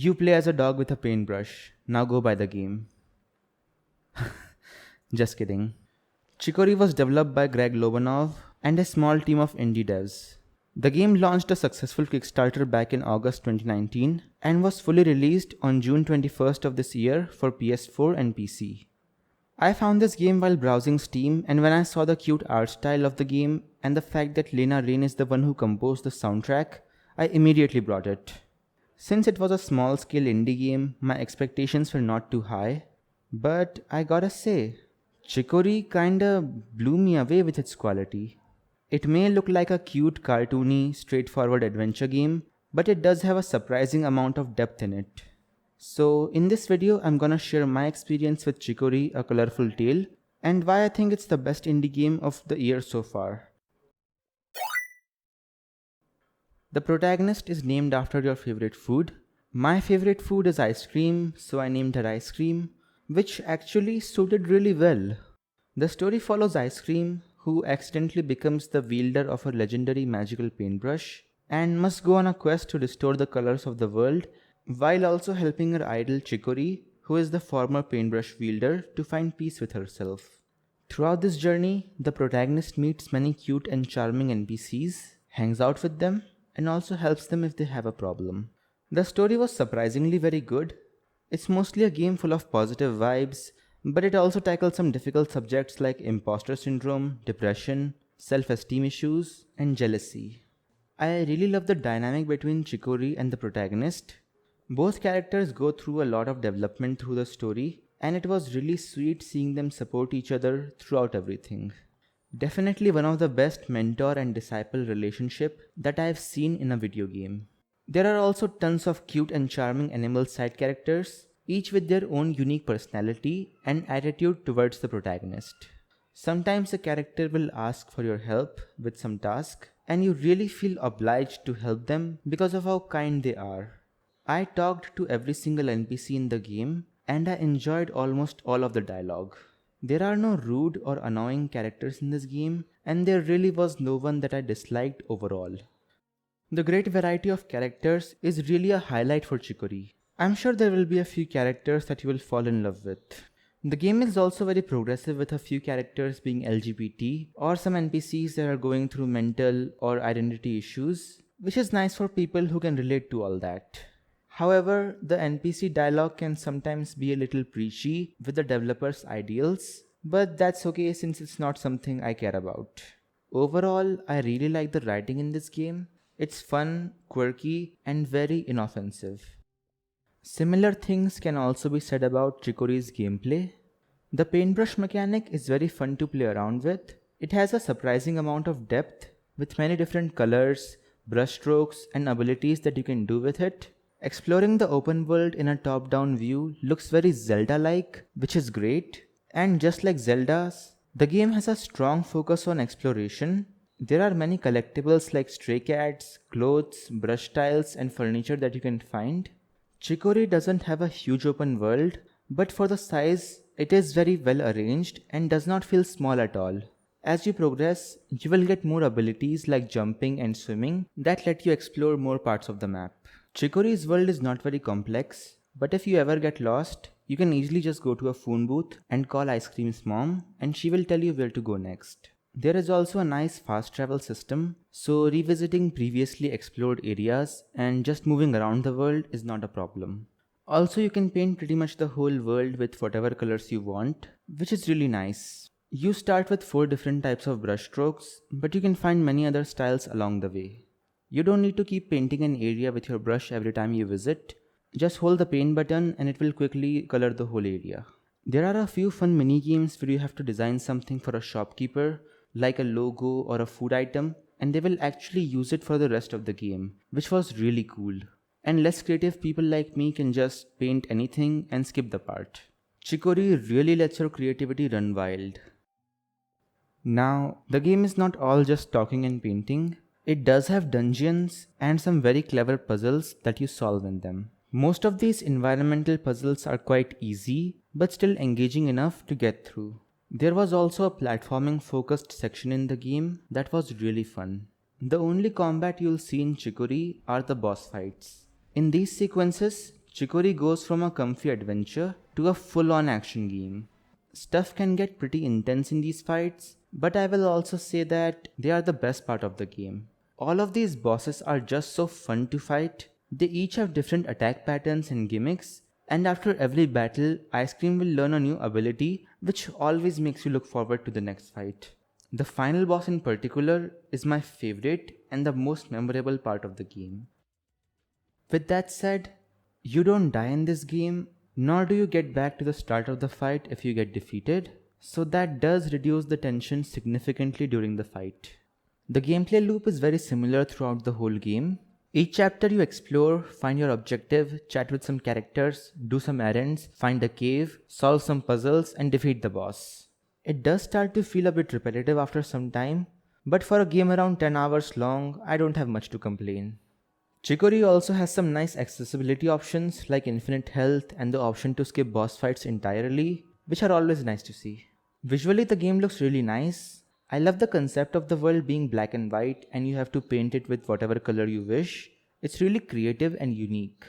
You play as a dog with a paintbrush. Now go buy the game. Just kidding. Chicory was developed by Greg Lobanov and a small team of indie devs. The game launched a successful Kickstarter back in August 2019 and was fully released on June 21st of this year for PS4 and PC. I found this game while browsing Steam, and when I saw the cute art style of the game and the fact that Lena Raine is the one who composed the soundtrack, I immediately bought it. Since it was a small scale indie game, my expectations were not too high, but I gotta say, Chicory kinda blew me away with its quality. It may look like a cute, cartoony, straightforward adventure game, but it does have a surprising amount of depth in it. So in this video, I'm gonna share my experience with Chicory, A Colorful Tale, and why I think it's the best indie game of the year so far. The protagonist is named after your favorite food. My favorite food is ice cream, so I named her Ice Cream, which actually suited really well. The story follows Ice Cream, who accidentally becomes the wielder of a legendary magical paintbrush and must go on a quest to restore the colors of the world while also helping her idol Chicory, who is the former paintbrush wielder, to find peace with herself. Throughout this journey, the protagonist meets many cute and charming NPCs, hangs out with them, and also helps them if they have a problem. The story was surprisingly very good. It's mostly a game full of positive vibes, but it also tackles some difficult subjects like imposter syndrome, depression, self-esteem issues, and jealousy. I really love the dynamic between Chicory and the protagonist. Both characters go through a lot of development through the story, and it was really sweet seeing them support each other throughout everything. Definitely one of the best mentor and disciple relationship that I have seen in a video game. There are also tons of cute and charming animal side characters, each with their own unique personality and attitude towards the protagonist. Sometimes a character will ask for your help with some task, and you really feel obliged to help them because of how kind they are. I talked to every single NPC in the game, and I enjoyed almost all of the dialogue. There are no rude or annoying characters in this game, and there really was no one that I disliked overall. The great variety of characters is really a highlight for Chicory. I'm sure there will be a few characters that you will fall in love with. The game is also very progressive, with a few characters being LGBT or some NPCs that are going through mental or identity issues, which is nice for people who can relate to all that. However, the NPC dialogue can sometimes be a little preachy with the developer's ideals, but that's okay since it's not something I care about. Overall, I really like the writing in this game. It's fun, quirky, and very inoffensive. Similar things can also be said about Chicory's gameplay. The paintbrush mechanic is very fun to play around with. It has a surprising amount of depth with many different colors, brushstrokes, and abilities that you can do with it. Exploring the open world in a top-down view looks very Zelda-like, which is great. And just like Zelda's, the game has a strong focus on exploration. There are many collectibles like stray cats, clothes, brush tiles, and furniture that you can find. Chicory doesn't have a huge open world, but for the size, it is very well arranged and does not feel small at all. As you progress, you will get more abilities like jumping and swimming that let you explore more parts of the map. Chicory's world is not very complex, but if you ever get lost, you can easily just go to a phone booth and call Ice Cream's mom, and she will tell you where to go next. There is also a nice fast travel system, so revisiting previously explored areas and just moving around the world is not a problem. Also, you can paint pretty much the whole world with whatever colors you want, which is really nice. You start with 4 different types of brush strokes, but you can find many other styles along the way. You don't need to keep painting an area with your brush every time you visit. Just hold the paint button and it will quickly color the whole area. There are a few fun mini games where you have to design something for a shopkeeper, like a logo or a food item, and they will actually use it for the rest of the game, which was really cool. And less creative people like me can just paint anything and skip the part. Chicory really lets your creativity run wild. Now, the game is not all just talking and painting. It does have dungeons and some very clever puzzles that you solve in them. Most of these environmental puzzles are quite easy, but still engaging enough to get through. There was also a platforming focused section in the game that was really fun. The only combat you'll see in Chicory are the boss fights. In these sequences, Chicory goes from a comfy adventure to a full-on action game. Stuff can get pretty intense in these fights, but I will also say that they are the best part of the game. All of these bosses are just so fun to fight. They each have different attack patterns and gimmicks, and after every battle, Ice Cream will learn a new ability which always makes you look forward to the next fight. The final boss in particular is my favorite and the most memorable part of the game. With that said, you don't die in this game, nor do you get back to the start of the fight if you get defeated, so that does reduce the tension significantly during the fight. The gameplay loop is very similar throughout the whole game. Each chapter you explore, find your objective, chat with some characters, do some errands, find a cave, solve some puzzles and defeat the boss. It does start to feel a bit repetitive after some time, but for a game around 10 hours long, I don't have much to complain. Chicory also has some nice accessibility options like infinite health and the option to skip boss fights entirely, which are always nice to see. Visually the game looks really nice. I love the concept of the world being black and white and you have to paint it with whatever color you wish. It's really creative and unique.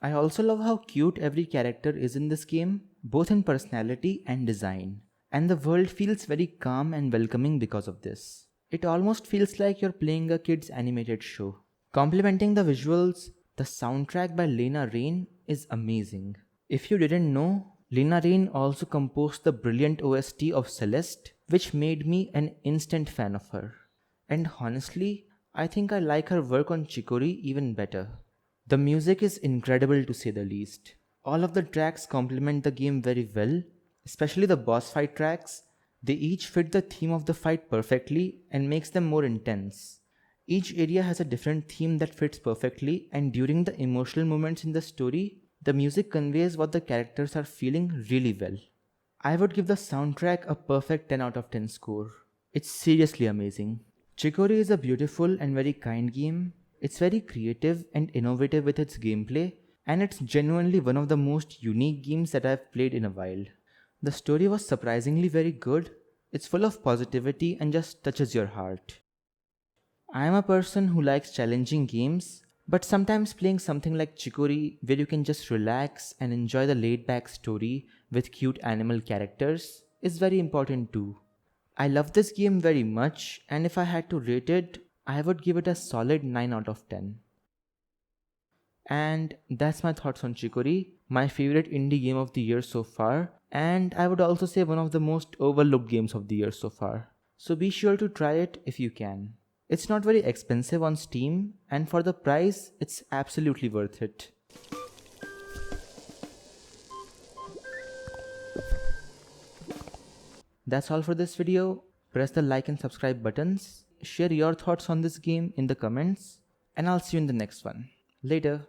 I also love how cute every character is in this game, both in personality and design. And the world feels very calm and welcoming because of this. It almost feels like you're playing a kid's animated show. Complementing the visuals, the soundtrack by Lena Raine is amazing. If you didn't know, Lena Raine also composed the brilliant OST of Celeste, which made me an instant fan of her. And honestly, I think I like her work on Chicory even better. The music is incredible to say the least. All of the tracks complement the game very well, especially the boss fight tracks. They each fit the theme of the fight perfectly and makes them more intense. Each area has a different theme that fits perfectly, and during the emotional moments in the story, the music conveys what the characters are feeling really well. I would give the soundtrack a perfect 10 out of 10 score. It's seriously amazing. Chicory is a beautiful and very kind game. It's very creative and innovative with its gameplay, and it's genuinely one of the most unique games that I've played in a while. The story was surprisingly very good. It's full of positivity and just touches your heart. I am a person who likes challenging games, but sometimes playing something like Chicory where you can just relax and enjoy the laid back story with cute animal characters is very important too. I love this game very much, and if I had to rate it, I would give it a solid 9 out of 10. And that's my thoughts on Chicory, my favorite indie game of the year so far, and I would also say one of the most overlooked games of the year so far. So be sure to try it if you can. It's not very expensive on Steam, and for the price, it's absolutely worth it. That's all for this video. Press the like and subscribe buttons. Share your thoughts on this game in the comments, and I'll see you in the next one. Later.